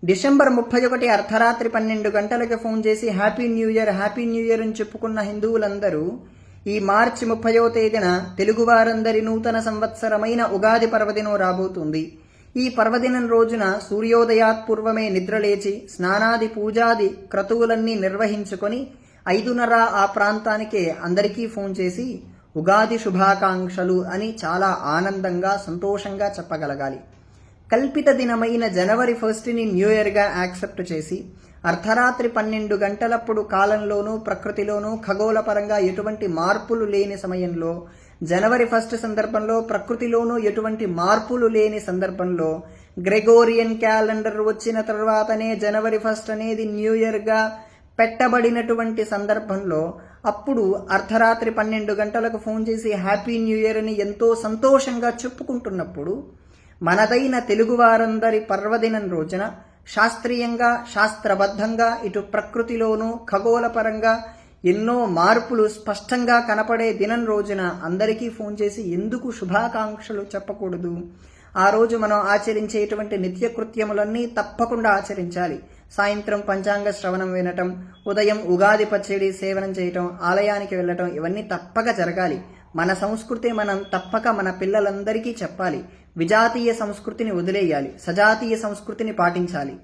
December 31 అర్ధరాత్రి 12 గంటలకు phone చేసి హ్యాపీ న్యూ ఇయర్ అని చెప్పుకున్న హిందువులందరూ ఈ మార్చి 30వ తేదీన తెలుగువారందరి నూతన సంవత్సరమైన ఉగాది పర్వదినం రాబోతుంది. ఈ పర్వదినం రోజున సూర్యోదయాత్పూర్వమే నిద్రలేచి స్నానాది పూజాది క్రతువులన్నీ నిర్వహించుకొని 5:30 ఆ ప్రాంతానికే అందరికీ ఫోన్ చేసి ఉగాది శుభాకాంక్షలు అని చాలా ఆనందంగా సంతోషంగా చెప్పగలగాలి. కల్పిత దినమైన జనవరి 1ని న్యూ ఇయర్గా యాక్సెప్ట్ చేసి అర్ధరాత్రి 12 గంటలప్పుడు కాలంలోనూ ప్రకృతిలోనూ ఖగోళపరంగా ఎటువంటి మార్పులు లేని సమయంలో జనవరి 1 సందర్భంలో ప్రకృతిలోనూ ఎటువంటి మార్పులు లేని సందర్భంలో గ్రెగోరియన్ క్యాలెండర్ వచ్చిన తర్వాతనే జనవరి 1 అనేది న్యూ ఇయర్గా పెట్టబడినటువంటి సందర్భంలో అప్పుడు అర్ధరాత్రి 12 గంటలకు ఫోన్ చేసి హ్యాపీ న్యూ ఇయర్ అని ఎంతో సంతోషంగా చెప్పుకుంటున్నప్పుడు మనదైన తెలుగువారందరి పర్వదినం రోజున శాస్త్రీయంగా శాస్త్రబద్ధంగా ఇటు ప్రకృతిలోనూ ఖగోళపరంగా ఎన్నో మార్పులు స్పష్టంగా కనపడే దినం రోజున అందరికీ ఫోన్ చేసి ఎందుకు శుభాకాంక్షలు చెప్పకూడదు? ఆ రోజు మనం ఆచరించేటువంటి నిత్యకృత్యములన్నీ తప్పకుండా ఆచరించాలి. సాయంత్రం పంచాంగ శ్రవణం వినటం, ఉదయం ఉగాది పచ్చడి సేవనం చేయటం, ఆలయానికి వెళ్ళటం ఇవన్నీ తప్పక జరగాలి. మన సంస్కృతి మనం తప్పక మన పిల్లలందరికీ చెప్పాలి. విజాతీయ సంస్కృతిని వదిలేయాలి, సజాతీయ సంస్కృతిని పాటించాలి.